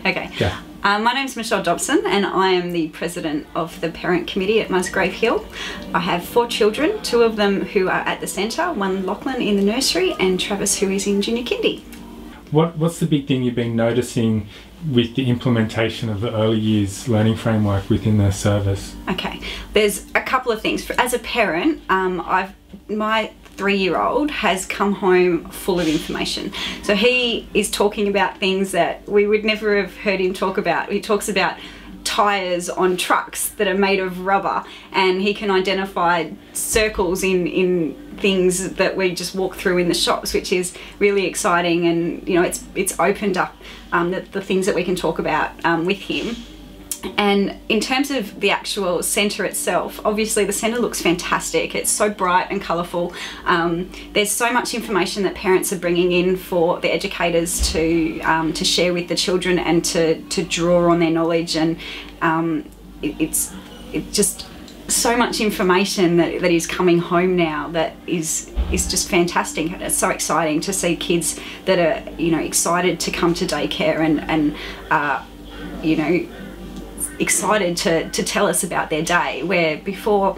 Okay. Yeah. My name's Michelle Dobson and I am the president of the parent committee at Musgrave Hill. I have 4 children, 2 of them who are at the centre, one Lachlan in the nursery and Travis who is in junior kindy. What's the big thing you've been noticing with the implementation of the early years learning framework within the service? Okay, there's a couple of things. As a parent, my 3-year-old has come home full of information. So he is talking about things that we would never have heard him talk about. He talks about tyres on trucks that are made of rubber, and he can identify circles in things that we just walk through in the shops, which is really exciting. And you know, it's opened up the things that we can talk about with him. And in terms of the actual centre itself, obviously the centre looks fantastic. It's so bright and colourful. There's so much information that parents are bringing in for the educators to share with the children and to draw on their knowledge. And it's just so much information that is coming home now that is just fantastic. It's so exciting to see kids that are, you know, excited to come to daycare and you know, excited to tell us about their day, where before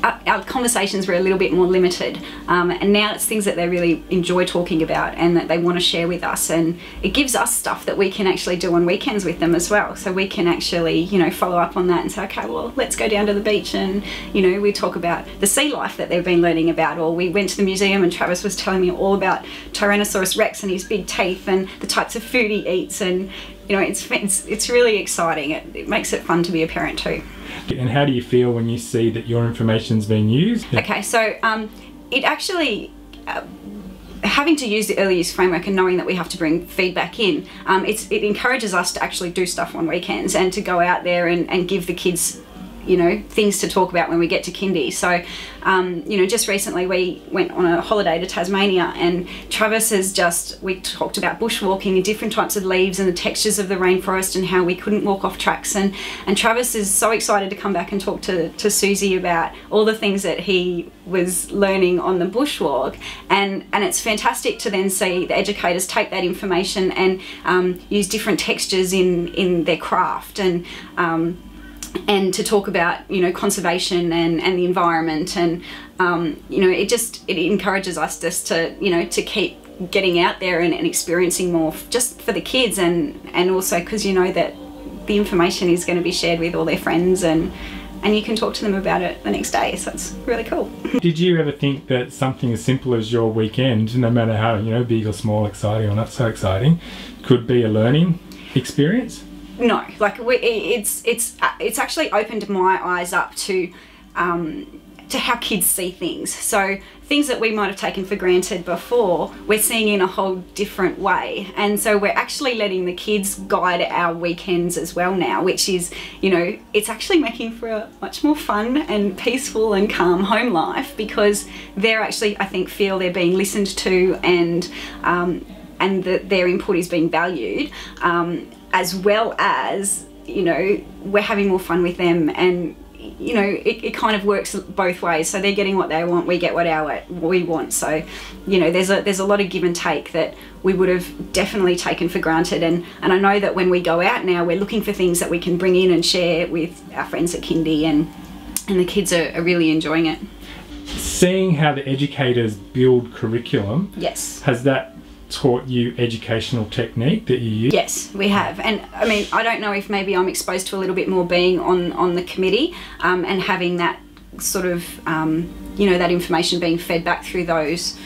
our conversations were a little bit more limited, and now it's things that they really enjoy talking about and that they want to share with us, and it gives us stuff that we can actually do on weekends with them as well. So we can actually, you know, follow up on that and say, okay, well, let's go down to the beach and, you know, we talk about the sea life that they've been learning about, or we went to the museum and Travis was telling me all about Tyrannosaurus Rex and his big teeth and the types of food he eats. And you know, it's really exciting. It makes it fun to be a parent too. And how do you feel when you see that your information's being used? Okay, so it actually, having to use the early use framework and knowing that we have to bring feedback in, it encourages us to actually do stuff on weekends and to go out there and give the kids, you know, things to talk about when we get to kindy. So, you know, just recently we went on a holiday to Tasmania, and Travis we talked about bushwalking and different types of leaves and the textures of the rainforest and how we couldn't walk off tracks. And Travis is so excited to come back and talk to Susie about all the things that he was learning on the bushwalk. And it's fantastic to then see the educators take that information and use different textures in their craft, and to talk about, you know, conservation and the environment. And you know, it encourages us just to, you know, to keep getting out there and experiencing more just for the kids, and also because you know that the information is going to be shared with all their friends, and you can talk to them about it the next day. So it's really cool. Did you ever think that something as simple as your weekend, no matter how, you know, big or small, exciting or not so exciting, could be a learning experience? No, like it's actually opened my eyes up to how kids see things. So things that we might have taken for granted before, we're seeing in a whole different way. And so we're actually letting the kids guide our weekends as well now, which is, you know, it's actually making for a much more fun and peaceful and calm home life, because they're actually, I think, feel they're being listened to, and that their input is being valued. As well as, you know, we're having more fun with them, and you know, it kind of works both ways. So they're getting what they want, we get what we want. So, you know, there's a lot of give and take that we would have definitely taken for granted. And I know that when we go out now, we're looking for things that we can bring in and share with our friends at kindy, and the kids are really enjoying it. Seeing how the educators build curriculum, yes, has that taught you educational technique that you use? Yes, we have. And I mean, I don't know if maybe I'm exposed to a little bit more being on the committee, and having that sort of, you know, that information being fed back through those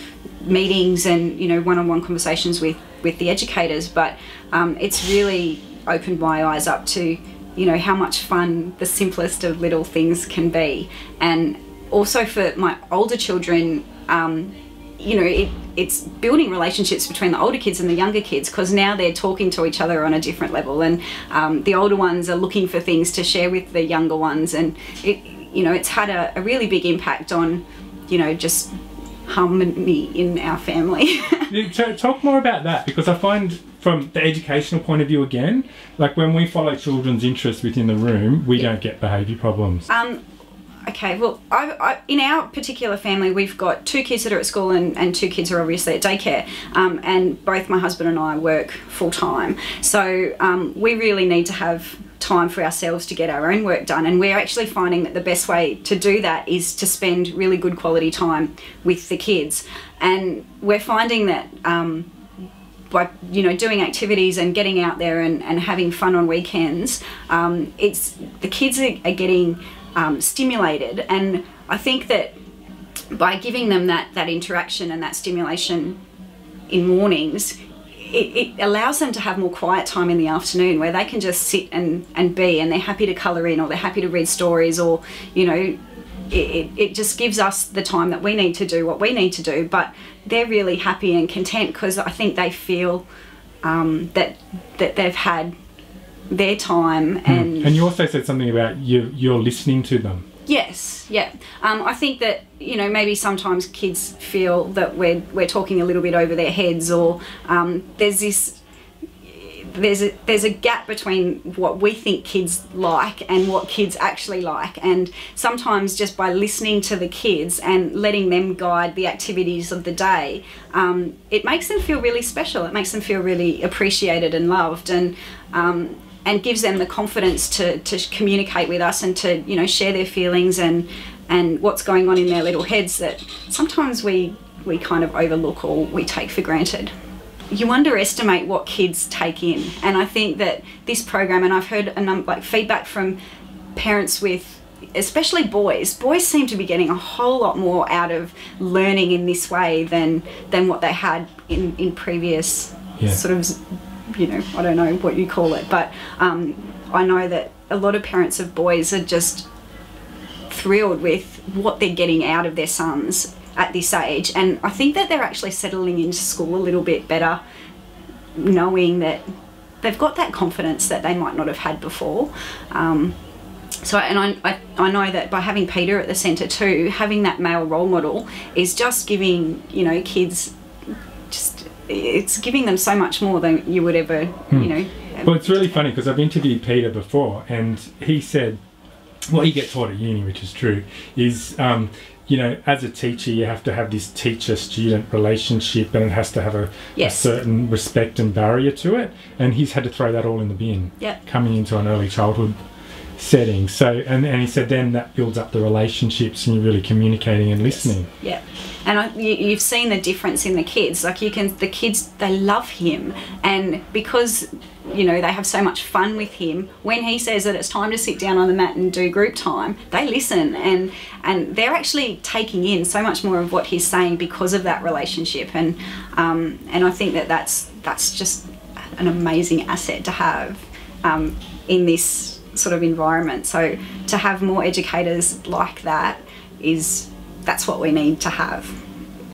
meetings and, you know, one-on-one conversations with the educators. But it's really opened my eyes up to, you know, how much fun the simplest of little things can be. And also for my older children, you know, it's building relationships between the older kids and the younger kids, because now they're talking to each other on a different level, and the older ones are looking for things to share with the younger ones, and you know, it's had a really big impact on, you know, just harmony in our family. Talk more about that, because I find from the educational point of view again, like when we follow children's interests within the room, we don't get behaviour problems. Okay, well, in our particular family, we've got 2 kids that are at school and 2 kids are obviously at daycare, and both my husband and I work full time. So we really need to have time for ourselves to get our own work done, and we're actually finding that the best way to do that is to spend really good quality time with the kids. And we're finding that by doing activities and getting out there and having fun on weekends, it's the kids are getting stimulated, and I think that by giving them that interaction and that stimulation in mornings, it allows them to have more quiet time in the afternoon where they can just sit and be, and they're happy to colour in, or they're happy to read stories, or it just gives us the time that we need to do what we need to do, but they're really happy and content because I think they feel that they've had their time. And you also said something about you're listening to them. Yes, yeah. I think that maybe sometimes kids feel that we're talking a little bit over their heads, or there's a gap between what we think kids like and what kids actually like, and sometimes just by listening to the kids and letting them guide the activities of the day, it makes them feel really special. It makes them feel really appreciated and loved, and gives them the confidence to communicate with us and to share their feelings and what's going on in their little heads that sometimes we kind of overlook or we take for granted. You underestimate what kids take in, and I think that this program, and I've heard feedback from parents with, especially boys seem to be getting a whole lot more out of learning in this way than what they had in previous sort of, I don't know what you call it, but I know that a lot of parents of boys are just thrilled with what they're getting out of their sons at this age, and I think that they're actually settling into school a little bit better, knowing that they've got that confidence that they might not have had before. So, and I know that by having Peter at the centre too, having that male role model is just giving kids, it's giving them so much more than you would ever Well, it's really funny because I've interviewed Peter before, and he said what he gets taught at uni, which is true, is as a teacher you have to have this teacher-student relationship, and it has to have a certain respect and barrier to it, and he's had to throw that all in the bin coming into an early childhood setting. So and he said then that builds up the relationships and you're really communicating and listening. Yeah. And you've seen the difference in the kids. Like the kids, they love him, and because they have so much fun with him, when he says that it's time to sit down on the mat and do group time, they listen, and they're actually taking in so much more of what he's saying because of that relationship, and I think that's just an amazing asset to have in this sort of environment. So to have more educators like that that's what we need to have.